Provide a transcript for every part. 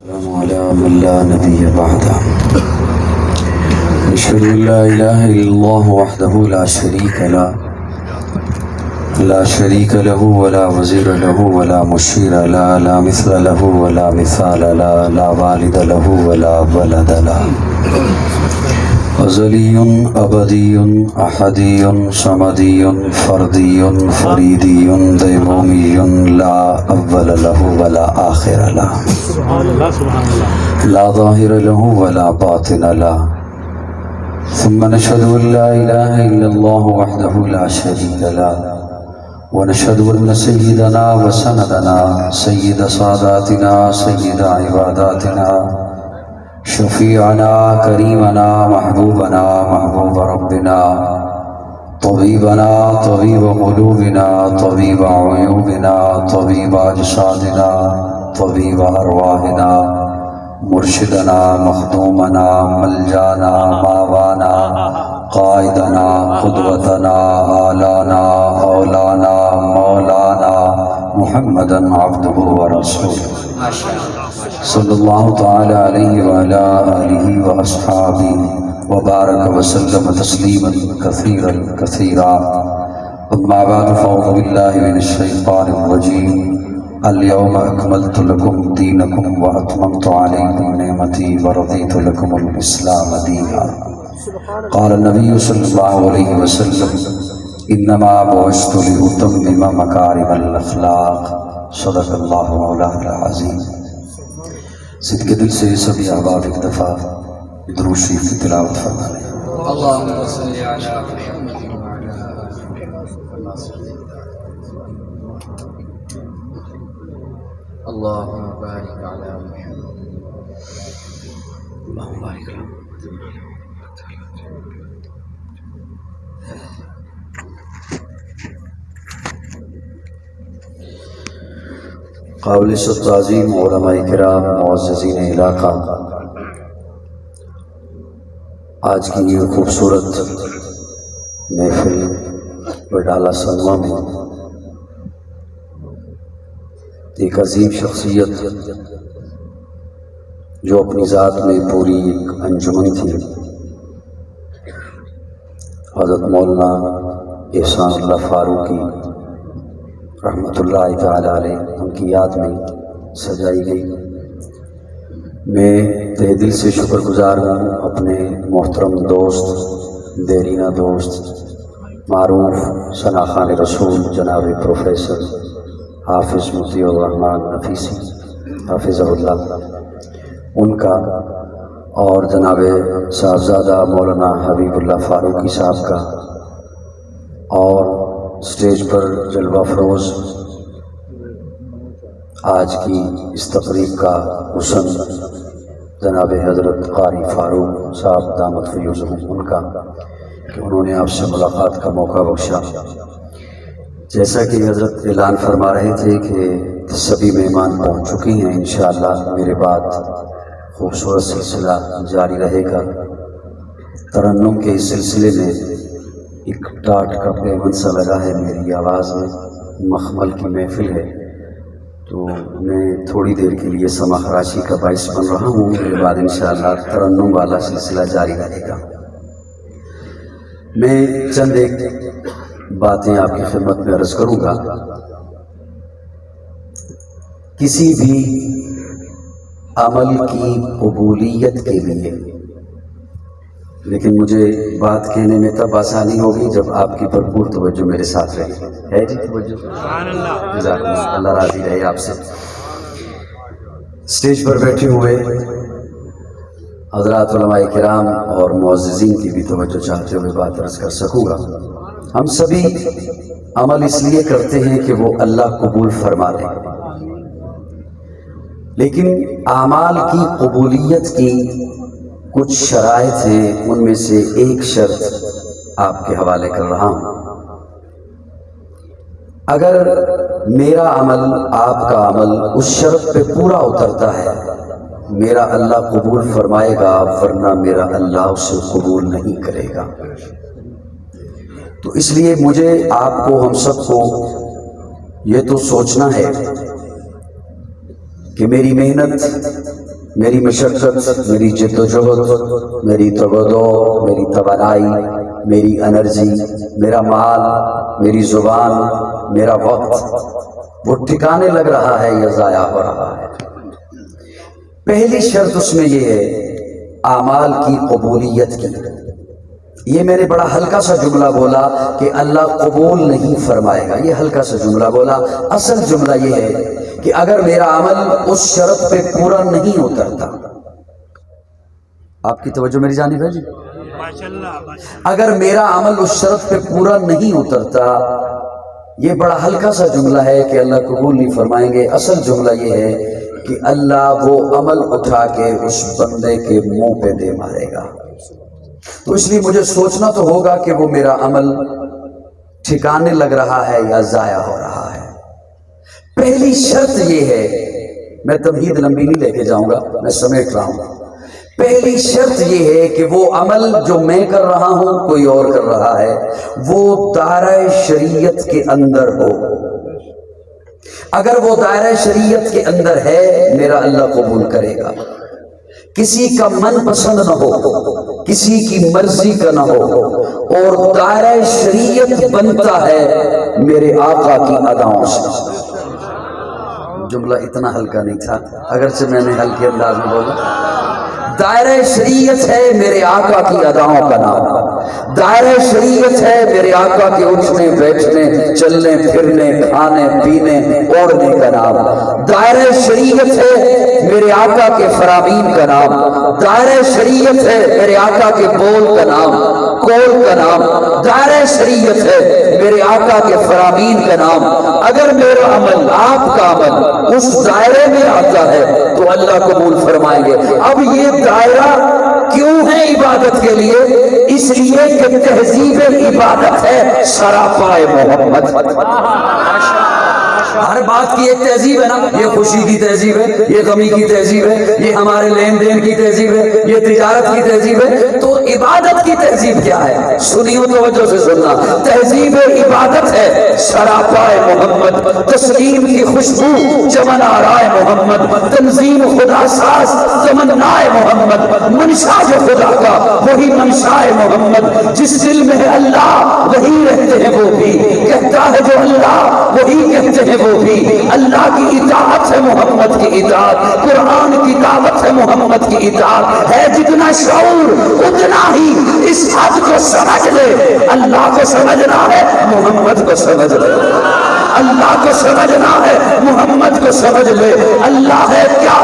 السلام على من لا نبي بعده أشهد أن لا إله إلا الله وحده لا شريك له ولا وزير له ولا مشير له لا مثل له ولا مثال له لا والد له ولا ولد له أزلي أبدي أحدي صمدي فردي فريدي ديمومي لا أول له ولا آخر له لا ظاهر له ولا باطن له ثم نشهد أن لا إله إلا الله وحده لا شريك له ونشهد أن سيدنا وسندنا سيد ساداتنا سيد عباداتنا شفيعنا كريمنا محبوبنا محبوب ربنا طبيبنا طبيب قلوبنا طبيب عيوبنا طبيب أجسادنا طبيب أرواحنا مرشدنا مخدومنا ملجانا ماوانا قائدنا قدوتنا آلانا اولانا مولانا محمدا عبده ورسوله صلی اللہ تعالی علیہ وعلى آلہ واصحابہ وبارک وسلم تسلیما کثیرا کثیرا اما بعد فاعوذ باللہ من الشیطان الرجیم اليوم اکملت لکم دینکم واتممت علیکم نعمتی ورضیت لکم الاسلام دینا قال النبی صلی اللہ علیہ وسلم انما بعثت لأتمم مکارم الاخلاق صدق اللہ مولانا العظیم۔ صدق دل سے سبھی احباب ایک دفعہ درود شریف کی تلاوت فرما لیں۔ اللهم صل على محمد وعلى اللهم بارك على محمد اللهم بارک علی محمد۔ قابل تعظیم علماء کرام معززین علاقہ، آج کی یہ خوبصورت محفل وڈالہ سنما میں ایک عظیم شخصیت جو اپنی ذات میں پوری ایک انجمن تھی، حضرت مولانا احسان اللہ فاروقی رحمۃ اللہ تعالی علیہ، ان کی یاد میں سجائی گئی۔ میں تہ دل سے شکر گزار ہوں اپنے محترم دوست، دیرینہ دوست، معروف ثنا خوان رسول جناب پروفیسر حافظ مطیع الرحمن نفیسی حافظہ اللہ، ان کا اور جناب صاحبزادہ مولانا حبیب اللہ فاروقی صاحب کا، اور اسٹیج پر جلوہ فروز آج کی اس تقریب کا حسن جناب حضرت قاری فاروق صاحب دامت فیوزہم، ان کا کہ انہوں نے آپ سے ملاقات کا موقع بخشا۔ جیسا کہ حضرت اعلان فرما رہے تھے کہ سبھی مہمان پہنچ چکے ہیں، انشاءاللہ میرے بعد خوبصورت سلسلہ جاری رہے گا۔ ترنم کے اس سلسلے میں ایک ٹاٹ کا پیمن سا لگا ہے میری آواز میں، مخمل کی محفل ہے تو میں تھوڑی دیر کے لیے سما خراشی کا باعث بن رہا ہوں، میرے بعد انشاءاللہ ترنم والا سلسلہ جاری رہے گا۔ میں چند ایک باتیں آپ کی خدمت میں عرض کروں گا۔ کسی بھی عمل کی قبولیت کے لیے، لیکن مجھے بات کہنے میں تب آسانی ہوگی جب آپ کی بھرپور توجہ میرے ساتھ رہے ہے جی توجہ، جزاک اللہ راضی رہے آپ سے۔ اسٹیج پر بیٹھے ہوئے حضرات علماء کرام اور معززین کی بھی توجہ چاہتے ہوئے بات عرض کر سکوں گا۔ ہم سبھی عمل اس لیے کرتے ہیں کہ وہ اللہ قبول فرما لے، لیکن اعمال کی قبولیت کی کچھ شرائط ہیں، ان میں سے ایک شرط آپ کے حوالے کر رہا ہوں۔ اگر میرا عمل، آپ کا عمل اس شرط پہ پورا اترتا ہے، میرا اللہ قبول فرمائے گا، ورنہ میرا اللہ اسے قبول نہیں کرے گا۔ تو اس لیے مجھے، آپ کو، ہم سب کو یہ تو سوچنا ہے کہ میری محنت میری مشقت، میری جد و جہد، میری تگودو، میری توانائی، میری انرجی، میرا مال، میری زبان، میرا وقت وہ ٹھکانے لگ رہا ہے یا ضائع ہو رہا ہے؟ پہلی شرط اس میں یہ ہے اعمال کی قبولیت کی۔ یہ میں نے بڑا ہلکا سا جملہ بولا کہ اللہ قبول نہیں فرمائے گا، یہ ہلکا سا جملہ بولا۔ اصل جملہ یہ ہے کہ اگر میرا عمل اس شرط پہ پورا نہیں اترتا، آپ کی توجہ میری جانب ہے جی، اگر میرا عمل اس شرط پہ پورا نہیں اترتا، یہ بڑا ہلکا سا جملہ ہے کہ اللہ قبول نہیں فرمائیں گے۔ اصل جملہ یہ ہے کہ اللہ وہ عمل اٹھا کے اس بندے کے منہ پہ دے مارے گا۔ تو اس لیے مجھے سوچنا تو ہوگا کہ وہ میرا عمل ٹھکانے لگ رہا ہے یا ضائع ہو رہا ہے۔ پہلی شرط یہ ہے، میں تمہید لمبی نہیں لے کے جاؤں گا، میں سمیٹ رہا ہوں۔ پہلی شرط یہ ہے کہ وہ عمل جو میں کر رہا ہوں، کوئی اور کر رہا ہے، وہ دائرہ شریعت کے اندر ہو۔ اگر وہ دائرہ شریعت کے اندر ہے، میرا اللہ قبول کرے گا۔ کسی کا من پسند نہ ہو، کسی کی مرضی کا نہ ہو، اور دائرہ شریعت بنتا ہے میرے آقا کی اداؤں سے۔ جملہ اتنا ہلکا نہیں تھا، اگرچہ میں نے ہلکے انداز میں بولا۔ دائرہ شریعت ہے میرے آقا کی اداؤں کا نام، دائرہ شریعت ہے میرے آقا کے اٹھنے بیٹھنے چلنے پھرنے کھانے پینے اوڑھنے کا نام، دائرہ شریعت ہے میرے آقا کے فرامین کا نام، دائرہ شریعت ہے میرے آقا کے بول کا نام، قول کا نام، دائرہ شریعت ہے میرے آقا کے فرامین کا نام۔ اگر میرا عمل، آپ کا عمل اس دائرے میں آتا ہے تو اللہ قبول فرمائیں گے۔ اب یہ دائرہ کیوں ہے عبادت کے لیے؟ اس لیے کہ تہذیب عبادت ہے سراپائے محمد۔ ہر بات کی ایک تہذیب ہے نا، یہ خوشی کی تہذیب ہے، یہ غمی کی تہذیب ہے، یہ ہمارے لین دین کی تہذیب ہے، یہ تجارت کی تہذیب ہے۔ تو عبادت کی تہذیب کیا ہے؟ سنیو توجہ سے سننا۔ تہذیب عبادت ہے سراپائے محمد، تسلیم کی خوشبو چمن آرائے محمد، تنظیم خدا ساز تمنائے محمد، منشا جو خدا کا وہی منشائے محمد، جس دل میں ہے اللہ وہی رہتے ہیں وہ بھی، کہتا ہے جو اللہ وہی کہتے ہیں وہ بھی۔ اللہ کی اطاعت ہے محمد کی اطاعت، قرآن کی دعوت ہے محمد کی اطاعت ہے۔ جتنا شعور اتنا ہی اس حد کو سمجھ لے، اللہ کو سمجھنا ہے محمد کو سمجھ لے، اللہ کو سمجھنا ہے محمد کو سمجھ لے۔ اللہ ہے کیا؟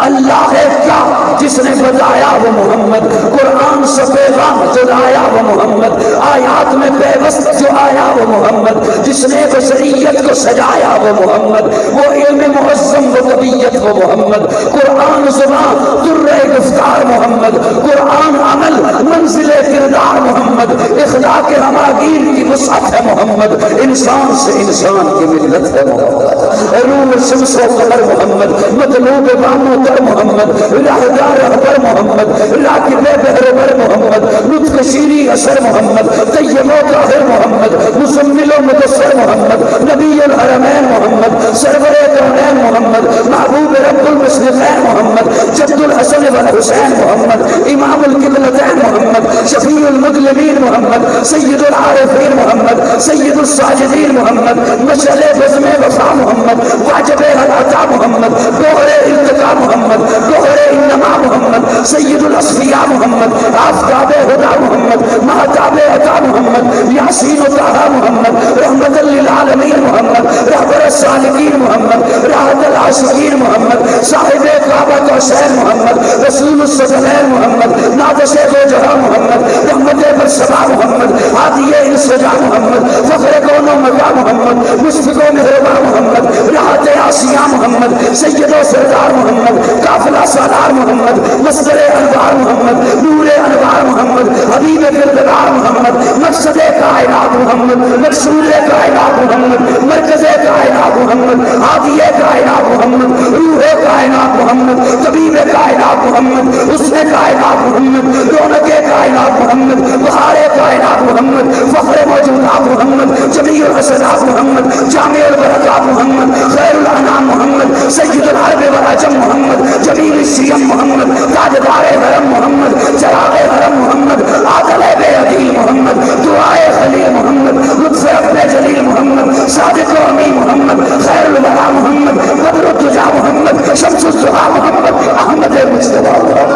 اللہ ہے کیا؟ جس نے بتایا وہ محمد، قرآن سے پیغام جو لایا وہ محمد، آیات میں پیوست جو آیا وہ محمد، جس نے بشریت کو سجایا وہ محمد، وہ علم معظم و طبیعت وہ محمد، قرآن زبان درہ گفتار محمد، قرآن عمل منزل کردار محمد، اخلاق ہماگیر کی وسعت ہے محمد، انسان سے انسان کی ملت ہے محمد، روح شمس و قمر محمد، مطلوب بانو تر محمد، راہدار رہبر محمد، راکب بحر بر محمد، لطف شیری اثر محمد، طیب و طاہر محمد، مزمل و مدثر محمد، نبی الحرمین محمد، سرور کونین محمد، محبوب رب المشرقین محمد، جد الحسن والحسین محمد، امام القبلتین محمد، شفیع المظلمین محمد، سید العارفین محمد، سید الساجدین محمد، مشعل بزم وفا محمد، واجب العطا محمد، گوہر التقا محمد، گوہر انما محمد، سید الاصفیاء محمد، آفتاب ہدا محمد، مہتاب عطا محمد، یاسین و طہ محمد، رحمت للعالمین محمد، رہبر السالکین محمد، راحت العاشقین محمد، صاحب کعبۃ حسین محمد، رسول الثقلین محمد، نادش دو جہاں محمد، رحمت برسبا محمد، ہادی انسجا محمد، فخر کون و مکا محمد، مشفق و مہربا محمد، راحت آسیہ محمد، سید و سردار محمد، قافلہ سالار محمد، مصدر انوار محمد، نور انوار محمد، محمد حبیب کردگار محمد مقصد کائنات محمد مقصود کائنات محمد مرکز کائنات محمد ہادی کائنات محمد روح کائنات محمد طبیب کائنات محمد حسن کائنات محمد رونق کائنات محمد بہار کائنات محمد فخر موجودات محمد جمیع الحسنات محمد جامع البرکات محمد خیر الانام محمد سید العرب والعجم محمد جمیل الشیم محمد تاجدار حرم محمد چراغ حرم محمد عادل بے عدیل محمد دعائے خلیل محمد لطف اپنے جلیل محمد صادق و امین محمد خیر الورا محمد بدر الدجا محمد شمس الضحا محمد احمد مجتبی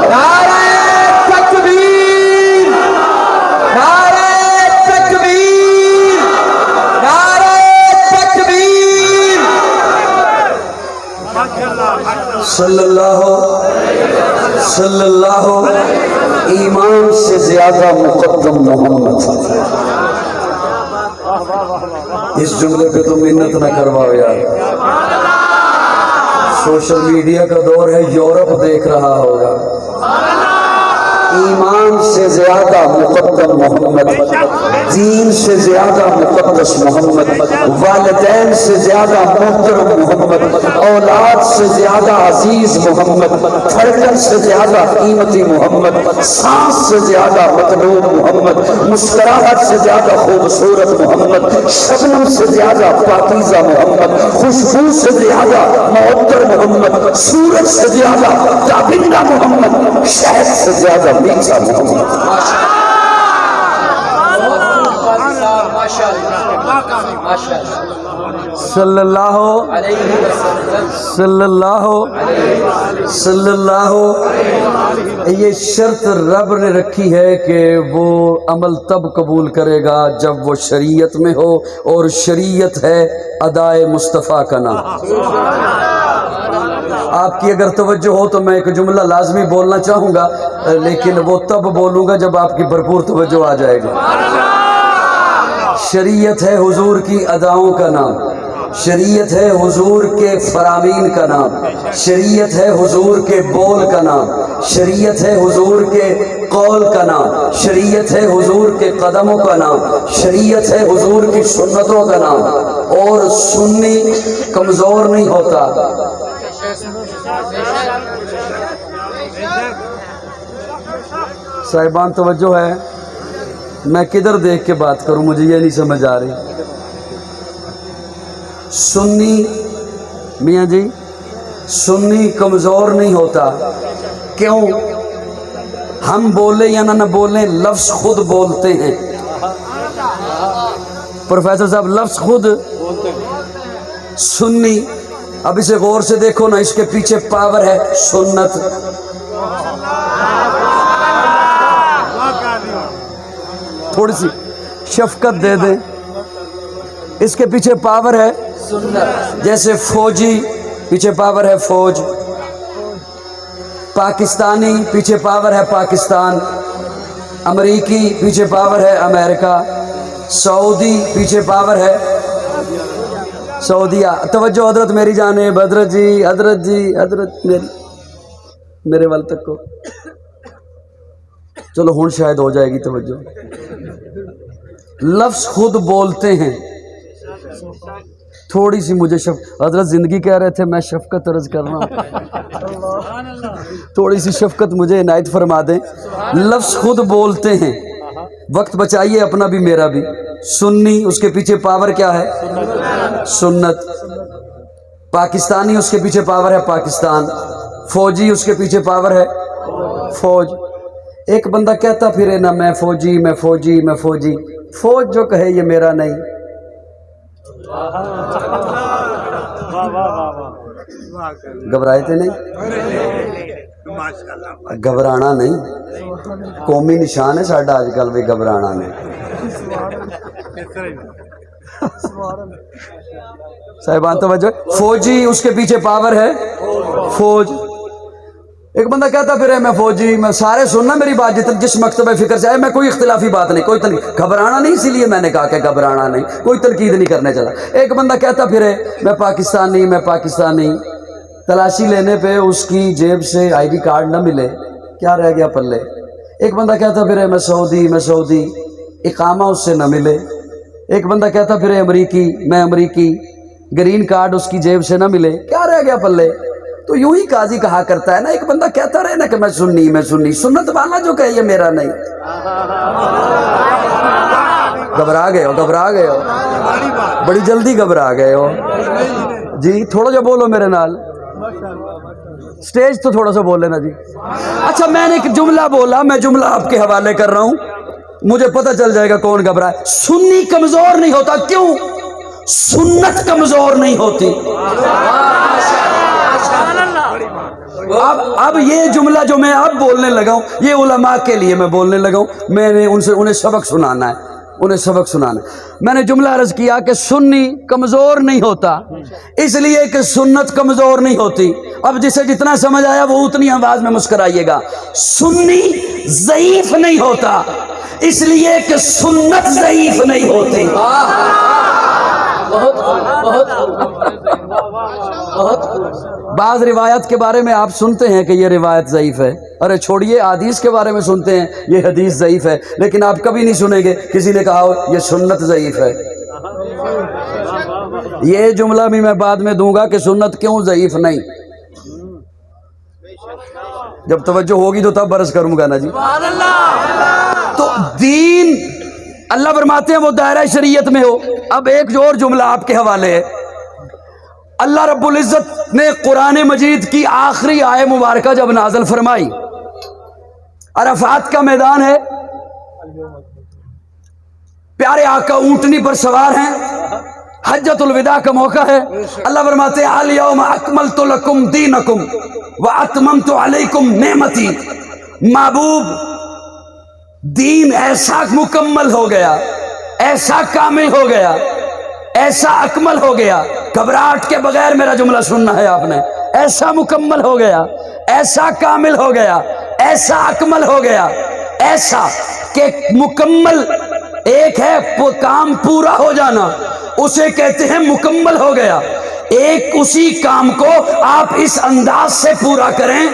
نعرہ تکبیر، نعرہ تکبیر، نعرہ تکبیر۔ صلی اللہ ایمان سے زیادہ مقدم محمد۔ اس جملے پہ تو منت نہ کرواؤ یار، سوشل میڈیا کا دور ہے، یورپ دیکھ رہا ہوگا۔ ایمان سے زیادہ مقدم محمد، دین سے زیادہ مقدس محمد، والدین سے زیادہ محترم محمد، اولاد سے زیادہ عزیز محمد، دھڑکن سے زیادہ قیمتی محمد، سانس سے زیادہ مطلوب محمد، مسکراہٹ سے زیادہ خوبصورت محمد، شبنم سے زیادہ پاکیزہ محمد، خوشبو سے زیادہ معطر محمد، سورج سے زیادہ تابندہ محمد، شہد سے زیادہ میٹھا محمد۔ صلی اللہ یہ شرط رب نے رکھی ہے کہ وہ عمل تب قبول کرے گا جب وہ شریعت میں ہو، اور شریعت ہے ادائے مصطفیٰ کا نام۔ آپ کی اگر توجہ ہو تو میں ایک جملہ لازمی بولنا چاہوں گا، لیکن وہ تب بولوں گا جب آپ کی بھرپور توجہ آ جائے گی۔ شریعت ہے حضور کی اداؤں کا نام، شریعت ہے حضور کے فرامین کا نام، شریعت ہے حضور کے بول کا نام، شریعت ہے حضور کے قول کا نام، شریعت ہے حضور کے قدموں کا نام، شریعت ہے حضور کی سنتوں کا نام۔ اور سنی کمزور نہیں ہوتا۔ صاحبان توجہ ہے، میں کدھر دیکھ کے بات کروں، مجھے یہ نہیں سمجھ آ رہی۔ سنی میاں جی، سنی کمزور نہیں ہوتا۔ کیوں؟ ہم بولے یا نہ بولیں، لفظ خود بولتے ہیں۔ پروفیسر صاحب لفظ خود سنی، اب اسے غور سے دیکھو نا، اس کے پیچھے پاور ہے سنت۔ تھوڑی سی شفقت دے دیں، اس کے پیچھے پاور ہے سنت۔ جیسے فوجی پیچھے پاور ہے فوج، پاکستانی پیچھے پاور ہے پاکستان، امریکی پیچھے پاور ہے امریکہ، سعودی پیچھے پاور ہے سعودیہ۔ توجہ حضرت میری جانب، حضرت جی، حضرت جی، حضرت میرے وال تک کو چلو ہون شاید ہو جائے گی توجہ۔ لفظ خود بولتے ہیں۔ تھوڑی سی مجھے حضرت زندگی کہہ رہے تھے، میں شفقت عرض کر رہا ہوں، تھوڑی سی شفقت مجھے عنایت فرما دیں۔ لفظ خود بولتے ہیں، وقت بچائیے اپنا بھی میرا بھی۔ سنی اس کے پیچھے پاور کیا ہے سنت، پاکستانی اس کے پیچھے پاور ہے پاکستان، فوجی اس کے پیچھے پاور ہے فوج۔ ایک بندہ کہتا پھرے نا میں فوجی میں فوجی میں فوجی، فوج جو کہے یہ میرا نہیں۔ گھبرائے تھے نہیں؟ گھبرانا نہیں، قومی نشان ہے ساڈا آج کل بھی گھبرانا نہیں۔ صاحبان توجہ، فوجی اس کے پیچھے پاور ہے فوج۔ ایک بندہ کہتا پھر ہے میں فوجی میں، سارے سننا میری بات، جس مکتبہ فکر سے آئے، میں کوئی اختلافی بات نہیں، کوئی گھبرانا نہیں، اسی لیے میں نے کہا کہ گھبرانا نہیں، کوئی تنقید نہیں کرنے چلا۔ ایک بندہ کہتا پھر ہے میں پاکستانی میں پاکستانی، تلاشی لینے پہ اس کی جیب سے آئی ڈی کارڈ نہ ملے، کیا رہ گیا پلے؟ ایک بندہ کہتا پھر میں سعودی، اقامہ اس سے نہ ملے. ایک بندہ کہتا پھر امریکی، میں امریکی، گرین کارڈ اس کی جیب سے نہ ملے، کیا رہ گیا پلے؟ تو یوں ہی قاضی کہا کرتا ہے نا، ایک بندہ کہتا رہے نا کہ میں سنی، سنت والا جو کہے یہ میرا نہیں. گھبرا گئے ہو، بڑی جلدی گھبرا گئے ہو جی. تھوڑا جا بولو میرے نال، سٹیج تو تھوڑا سا بول لینا جی. اچھا میں نے ایک جملہ بولا، میں جملہ آپ کے حوالے کر رہا ہوں، مجھے پتہ چل جائے گا کون گھبرا ہے. سنی کمزور نہیں ہوتا، کیوں؟ سنت کمزور نہیں ہوتی. اب یہ جملہ جو میں اب بولنے لگا ہوں یہ علماء کے لیے میں بولنے لگا ہوں. میں نے انہیں سبق سنانا ہے، میں نے جملہ عرض کیا کہ سنی کمزور نہیں ہوتا اس لیے کہ سنت کمزور نہیں ہوتی. اب جسے جتنا سمجھ آیا وہ اتنی آواز میں مسکرائیے گا. سنی ضعیف نہیں ہوتا اس لیے کہ سنت ضعیف نہیں ہوتی. بعض روایت کے بارے میں آپ سنتے ہیں کہ یہ روایت ضعیف ہے، ارے چھوڑیے، حدیث کے بارے میں سنتے ہیں یہ حدیث ضعیف ہے، لیکن آپ کبھی نہیں سنیں گے کسی نے کہا ہو یہ سنت ضعیف ہے. یہ جملہ بھی میں بعد میں دوں گا کہ سنت کیوں ضعیف نہیں. جب توجہ ہوگی تو تب برس کروں گا نا جی. تو دین اللہ فرماتے ہیں وہ دائرہ شریعت میں ہو. اب ایک اور جملہ آپ کے حوالے ہے. اللہ رب العزت نے قرآن مجید کی آخری آیہ مبارکہ جب نازل فرمائی، عرفات کا میدان ہے، پیارے آقا اونٹنی پر سوار ہیں، حجۃ الوداع کا موقع ہے. اللہ فرماتے ہیں الیوم اکملت لکم دینکم واتممت علیکم نعمتی. محبوب دین ایسا مکمل ہو گیا، ایسا کامل ہو گیا، ایسا اکمل ہو گیا، گھبراہٹ کے بغیر میرا جملہ سننا ہے آپ نے. ایسا مکمل ہو گیا، ایسا کامل ہو گیا، ایسا اکمل ہو گیا، ایسا کہ مکمل ایک ہے کام پورا ہو جانا، اسے کہتے ہیں مکمل ہو گیا. ایک اسی کام کو آپ اس انداز سے پورا کریں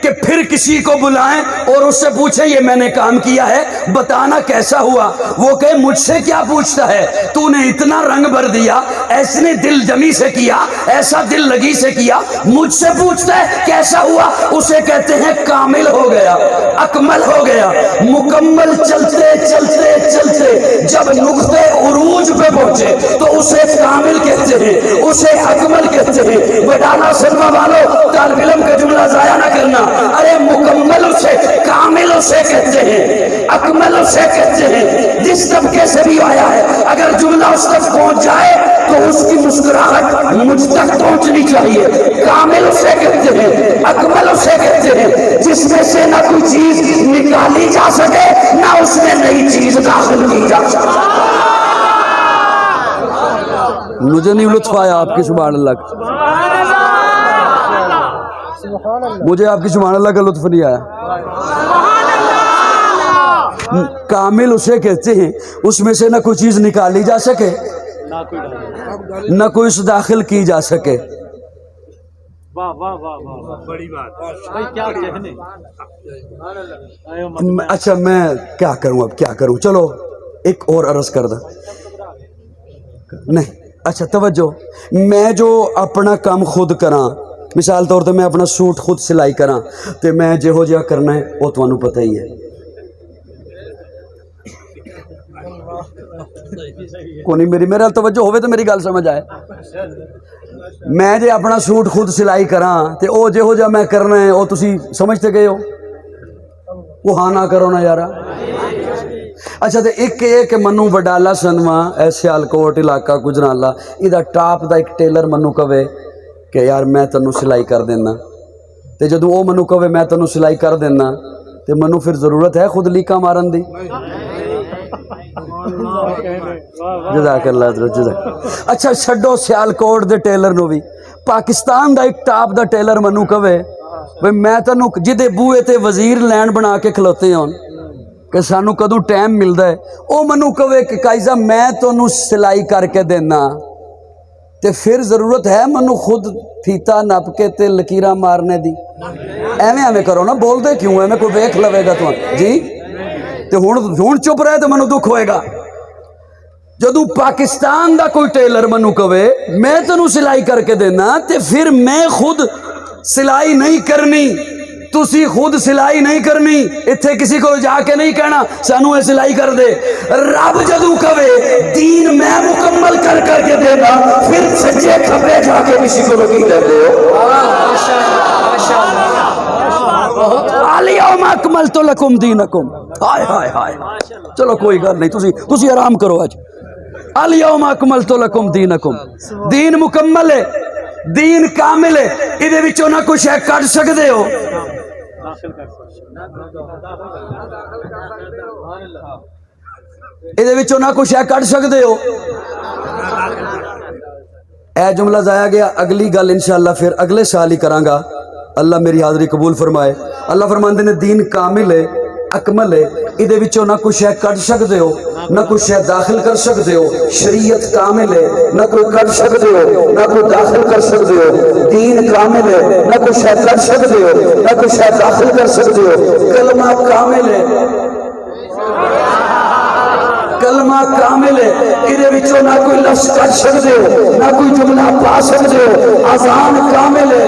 کہ پھر کسی کو بلائیں اور اس سے پوچھیں یہ میں نے کام کیا ہے بتانا کیسا ہوا. وہ کہے مجھ سے کیا پوچھتا ہے، تو نے اتنا رنگ بھر دیا، ایسے دل جمی سے کیا، ایسا دل لگی سے کیا، مجھ سے پوچھتا ہے کیسا ہوا. اسے کہتے ہیں کامل ہو گیا، اکمل ہو گیا. مکمل چلتے چلتے چلتے جب نقطے عروج پہ پہنچے تو اسے کامل کہتے ہیں، اسے اکمل کہتے ہیں. وڈالہ سنما والو طالب علم کا جملہ ضائع نہ کرنا. ارے مکمل اسے، کامل اسے کہتے ہیں، اکمل اسے کہتے ہیں. جس طبقے سے بھی آیا ہے اگر جملہ اس تک پہنچ جائے تو اس کی مسکراہٹ مجھ تک پہنچنی چاہیے. کامل اسے کہتے ہیں، اکمل اسے کہتے ہیں جس میں سے نہ کوئی چیز نکالی جا سکے نہ اس میں نئی چیز داخل کی جا سکے. مجھے نہیں لطف آیا آپ کی سبحان اللہ کا، مجھے آپ کی سبحان اللہ کا لطف نہیں آیا. کامل اسے کہتے ہیں اس میں سے نہ کوئی چیز نکالی جا سکے نہ کوئی اس داخل کی جا سکے. اچھا میں کیا کروں، اب کیا کروں، چلو ایک اور عرض کر دیں. نہیں اچھا توجہ، میں جو اپنا کام خود کراں، مثال طور تے میں اپنا سوٹ خود سلائی کراں تے میں جہو جہا کرنا ہے وہ تمہیں پتہ ہی ہے. کونی میرا توجہ ہوئے تو میری گل سمجھ آئے. میں جے اپنا سوٹ خود سلائی کراں تے او جہو جہا میں کرنا ہے وہ تسی سمجھتے گئے ہو، وہ ہاں نہ کرو نا یارا. اچھا تے ایک کہ منو وڈالہ سنوا اے سیالکوٹ علاقہ گجرانلہ ادھا ٹاپ دا ایک ٹیلر منو کہے کہ یار میں تنوں سلائی کر دینا، تے جدو او منو کہے میں تنوں سلائی کر دینا تے منو پھر ضرورت ہے خود لیکا مارن دی. جزاک اللہ حضرت جزاک. اچھا چھڈو سیالکوٹ دے ٹیلر نو بھی، پاکستان دا ایک ٹاپ دا ٹیلر منو کہے بھئی میں تنوں جدے بوئے تے وزیر لینڈ بنا کے کھلوتے ہون کہ سانو کدوں ٹائم ملدا ہے، او منو کہے کہ قائزہ میں تنوں سلائی کر کے دینا تے پھر ضرورت ہے منو خود فیتا نپ کے تے لکیراں مارنے دی؟ ایویں کرو نا، بول دے کیوں ایویں؟ کوئی ویکھ لوے گا تو جی تے ہن چپ رہے تے منو دکھ ہوئے گا۔ جدو پاکستان دا کوئی ٹیلر منو کہے میں تینوں سلائی کر کے دینا تے پھر میں خود سلائی نہیں کرنی، تسی خود سلائی نہیں کرنی، اتھے کسی کو جا کے نہیں کہنا سانو اے سلائی کر دے۔ رب جدو کہے دین میں مکمل کر کے دینا، پھر سجے کھبے جا کے کسی کو لگی دے دے الیوم اکملت لکم دینکم۔ ہائے ہائے ہائے، چلو کوئی گل نہیں، تسی آرام کرو۔ اج الیوم اکملت لکم دینکم، دین مکمل ہے، دین کامل ہے، ادھے وچوں نہ کچھ ہے کٹ سکدے ہو؟ ادھے وچوں نہ کچھ ہے کٹ سکدے ہو؟ اے جملہ ضائع گیا، اگلی گل انشاءاللہ پھر اگلے سال ہی کراں گا، اللہ میری حاضری قبول فرمائے۔ اللہ فرماندے نے دین کامل ہے، اکمل ہے، ادھے وچوں نہ کچھ ہے کٹ سکدے ہو، نہ کچھ ہے داخل کر سکدے ہو۔ شریعت کامل ہے، نہ کوئی کٹ سکدے ہو نہ کوئی داخل کر سکدے ہو۔ دین کامل ہے، نہ کچھ ہے کٹ سکدے ہو نہ کچھ ہے داخل کر سکدے ہو۔ کلمہ کامل ہے، کلمہ کامل ہے، ادھے وچوں نہ کوئی لفظ کٹ سکدے ہو نہ کوئی جملہ پا سکدے ہو۔ اذان کامل ہے،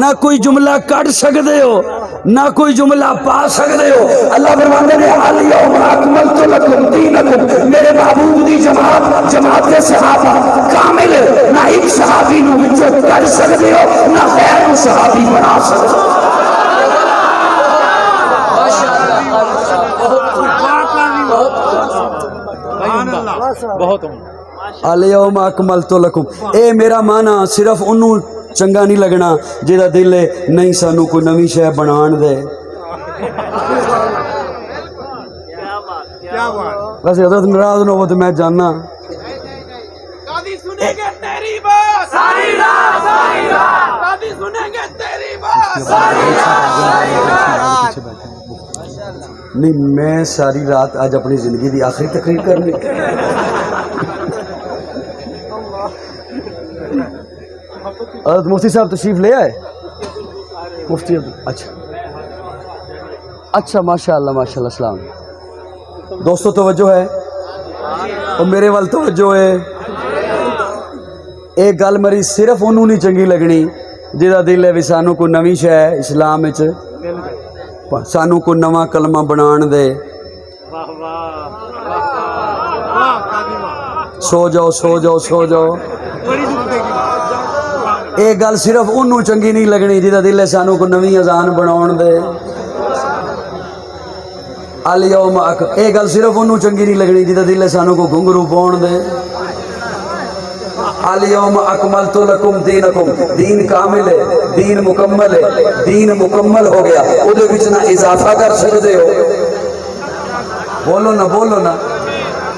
نہ کوئی جملہ کٹ سکدے ہو نہ کوئی جملہ پا سکدے ہو۔ اللہ فرماندے نے الیوم اکملت لکم دینکم، میرے محبوب دی جماعت صحابہ کامل ہے، نہ ایک صحابی نو وچوں کٹ سکدے ہو نہ غیر نو صحابی بنا سکدے ہو۔ الیوم اکملت لکم، اے میرا معنی صرف انہوں چنگا نہیں لگنا جیدہ دل ہے نہیں سانو کوئی نویں شے بنان دے۔ ویسے حضرت ناراض نہ ہو تو میں جاننا قاضی سنیں گے تیری بات ساری رات، قاضی سنیں گے تیری بات ساری رات۔ نہیں، میں ساری رات آج اپنی زندگی دی آخری تقریر کرنی۔ حضرت مفتی صاحب تشریف لے آئے؟ مفتی اچھا ماشاءاللہ ماشاءاللہ، السلام۔ دوستو توجہ ہے اور میرے وال توجہ ہے، ایک گل میری صرف انہوں نہیں چنگی لگنی جہاں دل ہے بھی سانو کوئی نویں شے اسلام سانو کوئی نواں کلمہ بنان دے۔ سو جاؤ سو جاؤ سو جاؤ، ایک گل صرف انہوں چنگی نہیں لگنی جہاں دل ہے سانو کوئی نویں اذان بناؤن دے۔ الیوم ایک گل صرف انہوں چنگی نہیں لگنی جہاں دل ہے سانو کو گھنگرو پاؤن دے۔ الیوم اکملت لکم دینکم، دین کامل ہے، دین مکمل ہے، دین مکمل ہو گیا، ادھے وچ نہ اضافہ کر سکتے ہو، بولو نا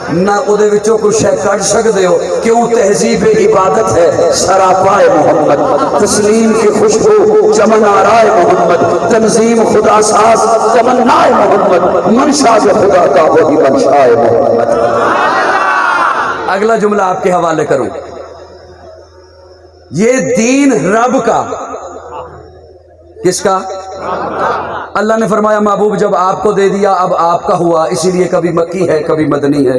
نہ ادھے وچوں کچھ ہے کٹ سکتے ہو۔ کیوں؟ تہذیب عبادت ہے سراپائے محمد، تسلیم کی خوشبو چمن آرائے محمد، تنظیم خدا ساز تمنائے محمد، منشا جو خدا کا وہی منشائے محمد۔ اگلا جملہ آپ کے حوالے کروں، یہ دین رب کا، کس کا؟ اللہ نے فرمایا محبوب جب آپ کو دے دیا اب آپ کا ہوا، اسی لیے کبھی مکی ہے کبھی مدنی ہے۔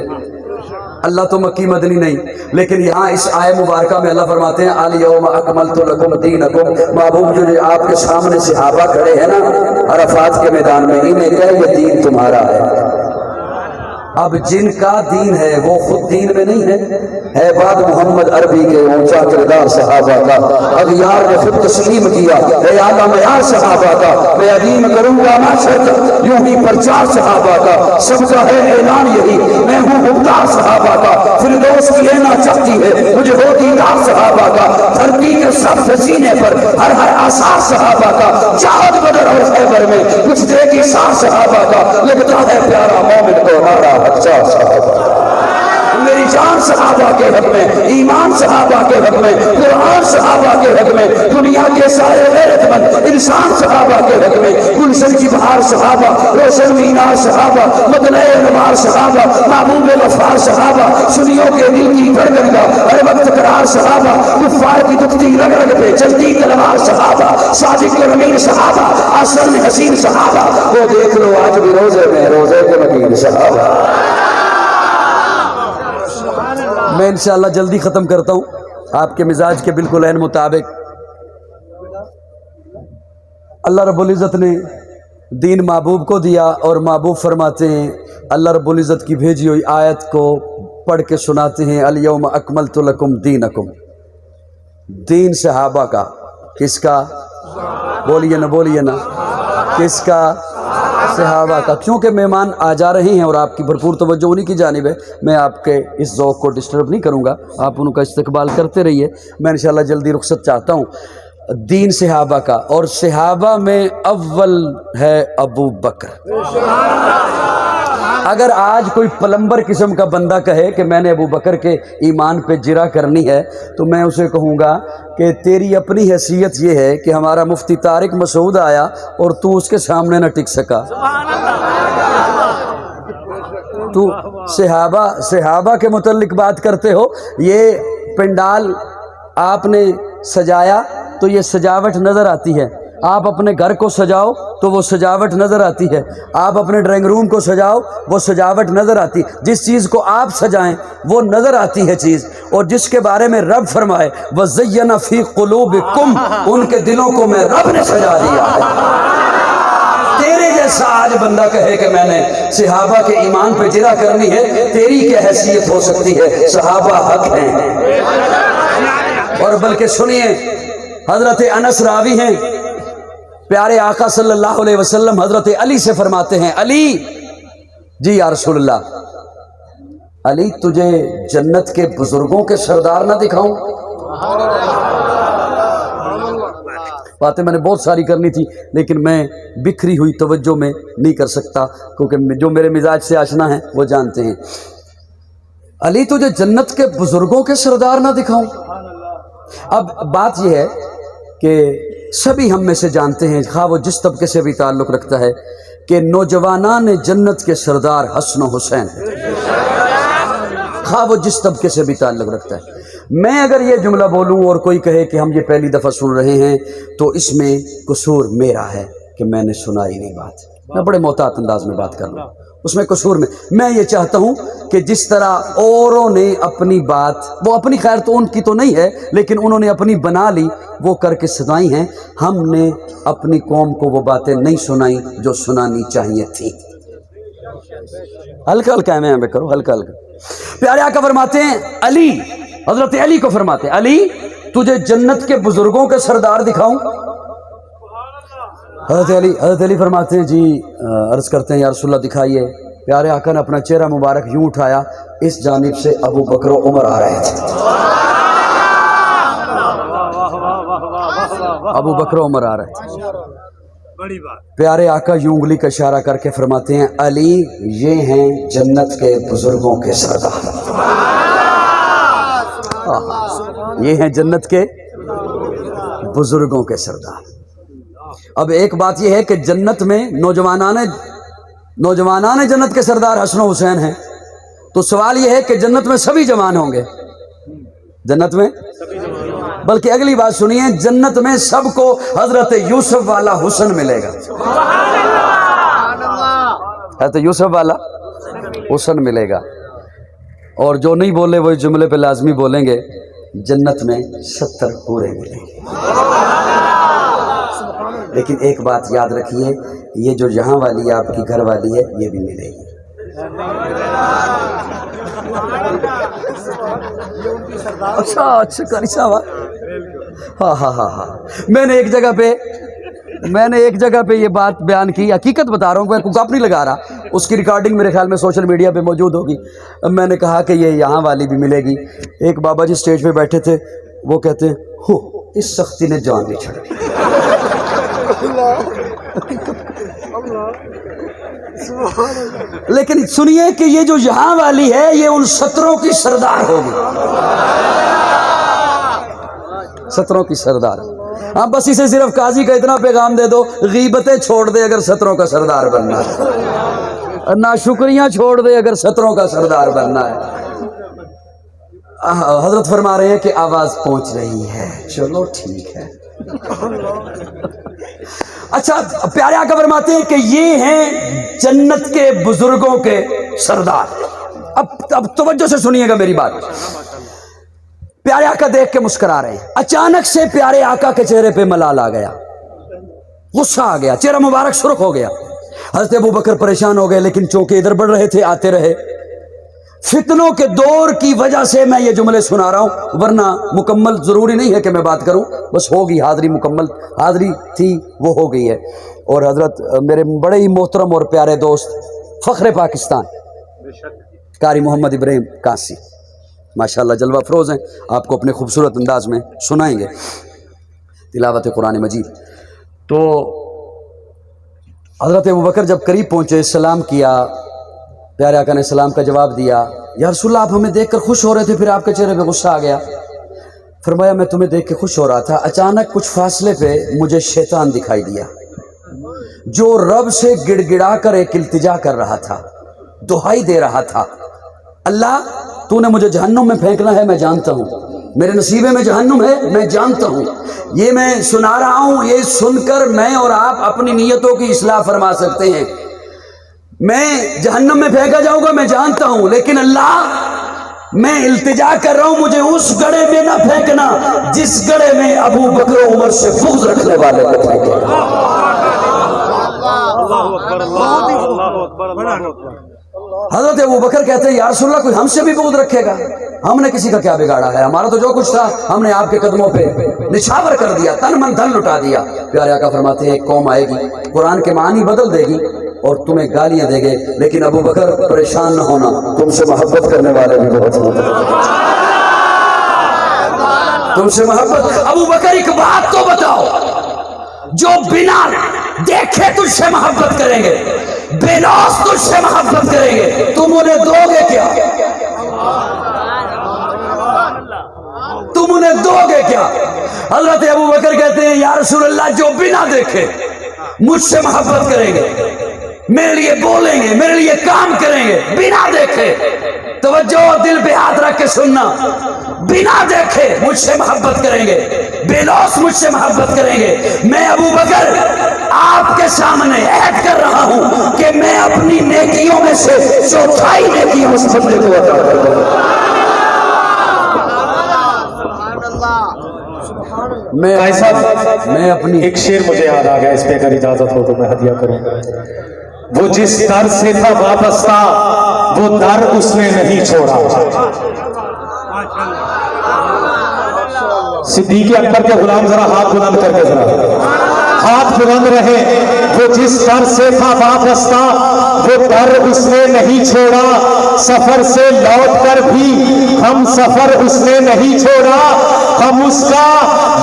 اللہ تو مکی مدنی نہیں، لیکن یہاں اس آیہ مبارکہ میں اللہ فرماتے ہیں الیوم اکملت لکم دینکم، محبوب جو آپ کے سامنے صحابہ کھڑے ہیں نا عرفات کے میدان میں، انہیں کہے یہ دین تمہارا ہے۔ اب جن کا دین ہے وہ خود دین میں نہیں ہے بعد محمد عربی کے اونچا کردار صحابہ کا، اغیار نے خود تسلیم کیا، اے اعلیٰ معیار صحابہ کا، میں عظیم کروں گا معاشر کا یوں ہی پرچار صحابہ کا، سب کا ہے اعلان یہی میں ہوں مختار صحابہ کا، فردوس کی لینا چاہتی ہے مجھے ہو دیدار صحابہ کا، دھرتی کے سب سینے پر ہر آثار صحابہ کا، جہاد بدر اور خیبر میں کچھ دے گی سار صحابہ کا، لگتا ہے پیارا مومن کو ہمارا اچھا صحابہ۔ میری جان صحابہ کے حق میں، ایمان صحابہ کے حق میں، قرآن صحابہ کے حق میں، دنیا کے سارے غیرت مند انسان صحابہ کے حق میں، گلشن کی بہار صحابہ، روشن مینار صحابہ، مدنہ انوار صحابہ، محبوب غفار صحابہ، سنیوں کے دل کی دھڑکن کا ہر وقت قرار صحابہ، کفار کی دکھتی رگ رگ پہ چلتی تلوار صحابہ، صادق امین صحابہ، حسن حسین صحابہ، وہ دیکھ لو آج بھی روزے میں روزے کے مدین صحابہ۔ میں انشاءاللہ جلدی ختم کرتا ہوں آپ کے مزاج کے بالکل عین مطابق۔ اللہ رب العزت نے دین محبوب کو دیا اور محبوب فرماتے ہیں، اللہ رب العزت کی بھیجی ہوئی آیت کو پڑھ کے سناتے ہیں، الیوم اکملت لکم دینکم۔ دین صحابہ کا، کس کا؟ بولیے نا بولیے نا، کس کا؟ صحابہ کا۔ کیونکہ مہمان آ جا رہے ہیں اور آپ کی بھرپور توجہ انہی کی جانب ہے، میں آپ کے اس ذوق کو ڈسٹرب نہیں کروں گا، آپ ان کا استقبال کرتے رہیے۔ میں انشاءاللہ جلدی رخصت چاہتا ہوں۔ دین صحابہ کا، اور صحابہ میں اول ہے ابو بکر۔ اگر آج کوئی پلمبر قسم کا بندہ کہے کہ میں نے ابو بکر کے ایمان پہ جرا کرنی ہے، تو میں اسے کہوں گا کہ تیری اپنی حیثیت یہ ہے کہ ہمارا مفتی طارق مسعود آیا اور تو اس کے سامنے نہ ٹک سکا۔ تو صحابہ کے متعلق بات کرتے ہو، یہ پنڈال آپ نے سجایا تو یہ سجاوٹ نظر آتی ہے، آپ اپنے گھر کو سجاؤ تو وہ سجاوٹ نظر آتی ہے، آپ اپنے ڈرائنگ روم کو سجاؤ وہ سجاوٹ نظر آتی ہے۔ جس چیز کو آپ سجائیں وہ نظر آتی ہے چیز، اور جس کے بارے میں رب فرمائے وَزَيَّنَ فِي قُلُوبِكُمْ، ان کے دلوں کو میں رب نے سجا دیا ہے۔ تیرے جیسا آج بندہ کہے کہ میں نے صحابہ کے ایمان پہ جرا کرنی ہے، تیری کیا حیثیت ہو سکتی ہے؟ صحابہ حق ہیں۔ اور بلکہ سنیے، حضرت انس راوی ہیں، پیارے آقا صلی اللہ علیہ وسلم حضرت علی سے فرماتے ہیں، علی جی یا رسول اللہ، علی تجھے جنت کے بزرگوں کے سردار نہ دکھاؤں؟ باتیں میں نے بہت ساری کرنی تھی لیکن میں بکھری ہوئی توجہ میں نہیں کر سکتا، کیونکہ جو میرے مزاج سے آشنا ہیں وہ جانتے ہیں۔ علی تجھے جنت کے بزرگوں کے سردار نہ دکھاؤں؟ اب بات یہ ہے کہ سبھی ہم میں سے جانتے ہیں، خواہ وہ جس طبقے سے بھی تعلق رکھتا ہے، کہ نوجوانان جنت کے سردار حسن و حسین ہیں، خواہ وہ جس طبقے سے بھی تعلق رکھتا ہے۔ میں اگر یہ جملہ بولوں اور کوئی کہے کہ ہم یہ پہلی دفعہ سن رہے ہیں تو اس میں قصور میرا ہے کہ میں نے سنا ہی نہیں بات، میں بڑے محتاط انداز میں بات کر رہا ہوں، اس میں قصور میں یہ چاہتا ہوں کہ جس طرح اوروں نے اپنی بات، وہ اپنی خیر تو ان کی تو نہیں ہے لیکن انہوں نے اپنی بنا لی، وہ کر کے سنائی ہیں، ہم نے اپنی قوم کو وہ باتیں نہیں سنائی جو سنانی چاہیے تھی۔ ہلکا ہلکا میں ہمیں کرو، ہلکا ہلکا۔ پیارے آقا فرماتے ہیں، علی، حضرت علی کو فرماتے ہیں، علی تجھے جنت کے بزرگوں کے سردار دکھاؤں؟ حضرت علی فرماتے ہیں، جی عرض کرتے ہیں یا رسول اللہ دکھائیے۔ پیارے آقا نے اپنا چہرہ مبارک یوں اٹھایا، اس جانب سے ابو بکر و عمر آ رہے تھے، ابو بکر و عمر آ رہے تھے۔ پیارے آقا یوں انگلی کا اشارہ کر کے فرماتے ہیں، علی یہ ہیں جنت کے بزرگوں کے سردار، یہ ہیں جنت کے بزرگوں کے سردار۔ اب ایک بات یہ ہے کہ جنت میں نوجوانان جنت کے سردار حسن و حسین ہیں، تو سوال یہ ہے کہ جنت میں سبھی جوان ہوں گے؟ جنت میں بلکہ اگلی بات سنیے، جنت میں سب کو حضرت یوسف والا حسن ملے گا، حضرت یوسف والا حسن ملے گا۔ اور جو نہیں بولے وہ جملے پہ لازمی بولیں گے، جنت میں 70 پورے ملیں گے۔ لیکن ایک بات یاد رکھیے، یہ جو یہاں والی آپ کی گھر والی ہے یہ بھی ملے گی۔ اچھا قاری صاحب، ہاں میں نے ایک جگہ پہ یہ بات بیان کی، حقیقت بتا رہا ہوں، میں گپ نہیں لگا رہا، اس کی ریکارڈنگ میرے خیال میں سوشل میڈیا پہ موجود ہوگی۔ میں نے کہا کہ یہ یہاں والی بھی ملے گی۔ ایک بابا جی سٹیج پہ بیٹھے تھے، وہ کہتے ہیں، ہو اس سختی نے جان نہیں چھڑی۔ لیکن سنیے کہ یہ جو یہاں والی ہے یہ ان 17 کی سردار ہوگی، 17 کی سردار۔ ہاں بس اسے صرف قاضی کا اتنا پیغام دے دو، غیبتیں چھوڑ دے اگر 17 کا سردار بننا ہے، ناشکریاں چھوڑ دے اگر 17 کا سردار بننا ہے۔ حضرت فرما رہے ہیں کہ آواز پہنچ رہی ہے، چلو ٹھیک ہے۔ اچھا پیارے آقا فرماتے ہیں کہ یہ ہیں جنت کے بزرگوں کے سردار۔ اب توجہ سے سنیے گا میری بات۔ پیارے آقا دیکھ کے مسکرا رہے ہیں، اچانک سے پیارے آقا کے چہرے پہ ملال آ گیا، غصہ آ گیا، چہرہ مبارک سرخ ہو گیا۔ حضرت ابوبکر پریشان ہو گئے، لیکن چونکہ ادھر بڑھ رہے تھے آتے رہے۔ فتنوں کے دور کی وجہ سے میں یہ جملے سنا رہا ہوں، ورنہ مکمل ضروری نہیں ہے کہ میں بات کروں، بس ہوگی حاضری، مکمل حاضری تھی وہ ہو گئی ہے۔ اور حضرت میرے بڑے ہی محترم اور پیارے دوست فخر پاکستان قاری محمد ابراہیم قاسی ماشاءاللہ جلوہ افروز ہیں، آپ کو اپنے خوبصورت انداز میں سنائیں گے تلاوت قرآن مجید۔ تو حضرت ابوبکر جب قریب پہنچے، سلام کیا، پیارے آقا نے سلام کا جواب دیا۔ یا رسول اللہ آپ ہمیں دیکھ کر خوش ہو رہے تھے، پھر آپ کے چہرے پہ غصہ آ گیا۔ فرمایا میں تمہیں دیکھ کے خوش ہو رہا تھا، اچانک کچھ فاصلے پہ مجھے شیطان دکھائی دیا جو رب سے گڑ گڑا کر ایک التجا کر رہا تھا، دہائی دے رہا تھا، اللہ تو نے مجھے جہنم میں پھینکنا ہے، میں جانتا ہوں، میرے نصیبے میں جہنم ہے، میں جانتا ہوں، یہ میں سنا رہا ہوں، یہ سن کر میں اور آپ اپنی نیتوں کی اصلاح فرما سکتے ہیں۔ میں جہنم میں پھینکا جاؤں گا میں جانتا ہوں، لیکن اللہ میں التجا کر رہا ہوں، مجھے اس گڑھے میں نہ پھینکنا جس گڑھے میں ابو بکر و عمر سے بغض رکھنے والے کو پھینکے۔ حضرت ابو بکر کہتے ہیں یا رسول اللہ کوئی ہم سے بھی بغض رکھے گا؟ ہم نے کسی کا کیا بگاڑا ہے، ہمارا تو جو کچھ تھا ہم نے آپ کے قدموں پہ نچھاور کر دیا، تن من دھن لٹا دیا۔ پیارے آقا فرماتے ہیں ایک قوم آئے گی، قرآن کے معنی بدل دے گی اور تمہیں گالیاں دے گے، لیکن ابو بکر پریشان نہ ہونا، تم سے محبت کرنے والے بھی بہت ہوتے ہیں، تم سے محبت۔ ابو بکر ایک بات تو بتاؤ، جو بنا دیکھے تجھ سے محبت کریں گے، بے لوث تجھ سے محبت کریں گے، تم انہیں دو گے کیا؟ تم انہیں دو گے کیا؟ حضرت ابو بکر کہتے ہیں یا رسول اللہ جو بنا دیکھے مجھ سے محبت کریں گے، میرے لیے بولیں گے، میرے لیے کام کریں گے، بنا دیکھے، توجہ دل پہ ہاتھ رکھ کے سننا، بنا دیکھے مجھ سے محبت کریں گے، بے لوث مجھ سے محبت کریں گے، میں ابو بکر آپ کے سامنے عہد کر رہا ہوں کہ میں اپنی نیکیوں میں سے چوتھائی نیکیوں اس بندے کو عطا کر دوں گا۔ میں اپنی ایک شعر مجھے یاد آ گیا، اس پہ اگر اجازت ہو تو میں ہدیہ کروں۔ وہ جس در سے تھا وابستہ وہ در اس نے نہیں چھوڑا۔ صدیق اکبر کے غلام ذرا ہاتھ بلند کر کے ذرا ہاتھ بلند رہے۔ وہ جس در سے تھا وابستہ وہ در اس نے نہیں چھوڑا، سفر سے لوٹ کر بھی ہم سفر اس نے نہیں چھوڑا، ہم اس کا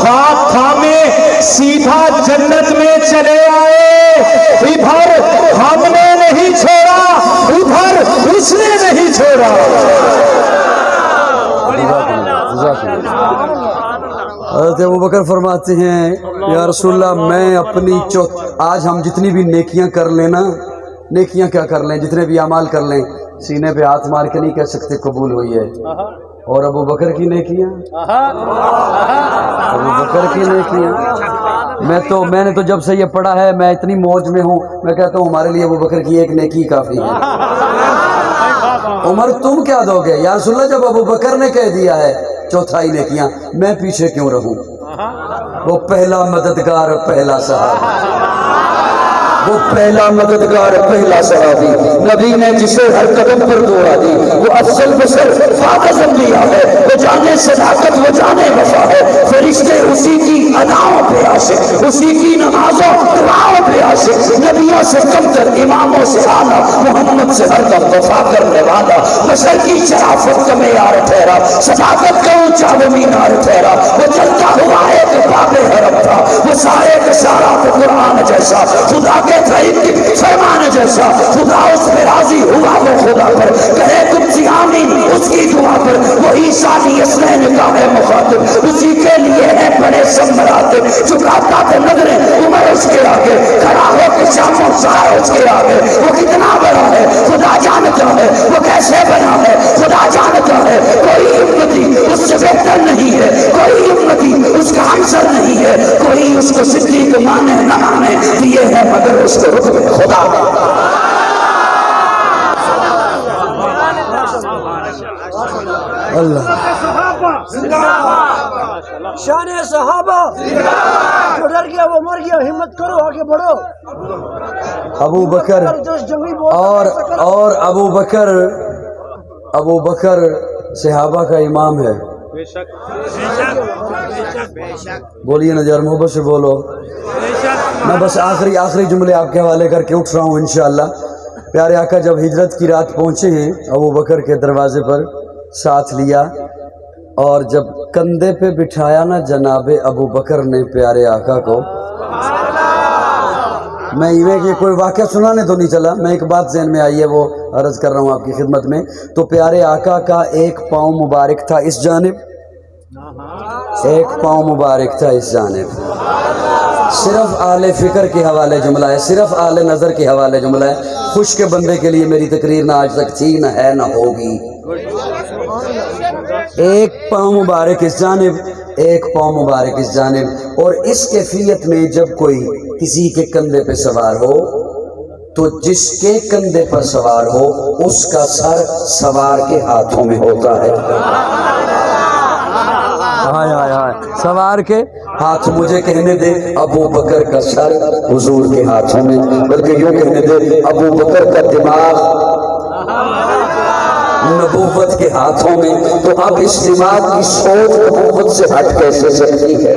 ہاتھ تھامے سیدھا جنت میں چلے آئے، ادھر ہم نے نہیں چھوڑا ادھر اس نے نہیں چھوڑا۔ حضرت ابوبکر فرماتے ہیں یا رسول اللہ میں اپنی آج ہم جتنی بھی نیکیاں کر لیں نا، نیکیاں کیا کر لیں، جتنے بھی اعمال کر لیں، سینے پہ ہاتھ مار کے نہیں کہہ سکتے قبول ہوئی ہے۔ اور ابو بکر کی نیکیاں، ابو بکر کی نیکیاں، میں نے تو جب سے یہ پڑھا ہے میں اتنی موج میں ہوں، میں کہتا ہوں ہمارے لیے ابو بکر کی ایک نیکی کافی ہے۔ عمر تم کیا دو گے یا رسول اللہ؟ جب ابو بکر نے کہہ دیا ہے چوتھائی نیکیاں، میں پیچھے کیوں رہوں؟ وہ پہلا مددگار، پہلا صحابی، وہ پہلا مددگار، پہلا صحابی، نبی نے جسے ہر قدم پر دوڑا دی، وہ افضل بشر فاقد انبیاء ہے، وہ جانے صداقت، وہ جانے وفا ہے، فرشتے اسی کی اداؤں پہ عاشق، اسی کی نمازوں دعاؤں پہ عاشق، نبیوں سے کم تر، اماموں سے اعلیٰ، محمد سے ہر دم وفا کرنے والا، بشر کی شرافت کا معیار ٹھہرا، صداقت کا اونچا وہ مینار ٹھہرا، وہ چلتا ہوا ایک باب حرم تھا، وہ سارے کا سارا قرآن جیسا، خدا کے فرمان جیسا۔ جیسا خدا اس پہ راضی ہوا وہ خدا پر کہے قدسی آمین اس کی دعا پر وہی ثانی اسنین کا ہے مخاطب اسی کے لیے ہے بڑے سب مراتب چکاتا تو نظریں عمر اس کے آگے کھڑا ہو کے شام و سہر اس کے آگے وہ کتنا بڑا ہے خدا جانتا ہے وہ کیسے بنا ہے خدا جانتا ہے کوئی امتی اس سے بہتر نہیں ہے کوئی امتی اس کا ہمسر نہیں ہے کوئی اس کو صدیق مانے نہ مانے دیے ہیں مگر اس کو رتبے خدا اللہ شان صحابہ جو ڈر گیا وہ مر گیا ہمت کرو آگے بڑھو ابو بکر اور ابو بکر صحابہ کا امام ہے بولیے نا ذرا محبت سے بولو میں بس آخری جملے آپ کے حوالے کر کے اٹھ رہا ہوں انشاءاللہ پیارے آقا جب ہجرت کی رات پہنچے ہیں ابو بکر کے دروازے پر ساتھ لیا اور جب کندھے پہ بٹھایا نا جناب ابو بکر نے پیارے آقا کو میں یہ کوئی واقعہ سنانے تو نہیں چلا میں ایک بات ذہن میں آئی ہے وہ عرض کر رہا ہوں آپ کی خدمت میں تو پیارے آقا کا ایک پاؤں مبارک تھا اس جانب ایک پاؤں مبارک تھا اس جانب صرف اہل فکر کے حوالے جملہ ہے صرف اہل نظر کے حوالے جملہ ہے خوش کے بندے کے لیے میری تقریر نہ آج تک تھی نہ ہے نہ ہوگی ایک پاؤں مبارک اس جانب ایک پاؤں مبارک اس جانب اور اس کیفیت میں جب کوئی کسی کے کندھے پہ سوار ہو تو جس کے کندھے پر سوار ہو اس کا سر سوار کے ہاتھوں میں ہوتا ہے سوار کے ہاتھ مجھے کہنے دے ابو بکر کا سر حضور کے ہاتھوں میں بلکہ یوں کہنے دے ابو بکر کا دماغ نبوت کے ہاتھوں میں تو اب اس دماغ کی سوچ نبوت سے ہٹ کیسے سکتی ہے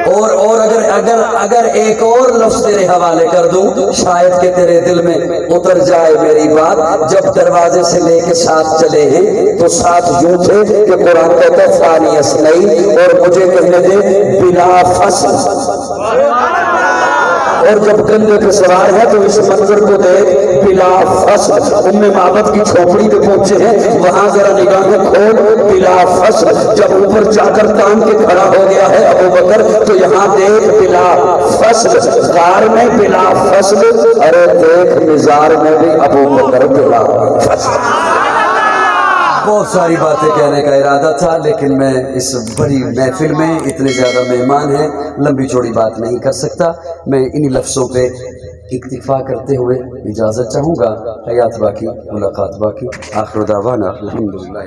اور اگر ایک اور لفظ تیرے حوالے کر دوں شاید کہ تیرے دل میں اتر جائے میری بات جب دروازے سے لے کے ساتھ چلے ہیں تو ساتھ یوں تھے کہ قرآن کہتا ہے ثانی اثنین اور مجھے کہنے دے بلا فصل اور جب کندھے پہ سوار ہے تو اس منظر کو دیکھ بلا فصل ام معبد کی چھوپڑی پہ پہنچے ہیں وہاں ذرا نگاہیں کھول بلا فصل جب اوپر جا کر تان کے کھڑا ہو گیا ہے ابو بکر تو یہاں دیکھ بلا فصل غار میں بلا فصل ارے دیکھ مزار میں بھی ابو بکر بلا فصل بہت ساری باتیں کہنے کا ارادہ تھا لیکن میں اس بڑی محفل میں اتنے زیادہ مہمان ہیں لمبی چوڑی بات نہیں کر سکتا میں انہی لفظوں پہ اکتفا کرتے ہوئے اجازت چاہوں گا حیات باقی ملاقات باقی آخر دعوانا الحمدللہ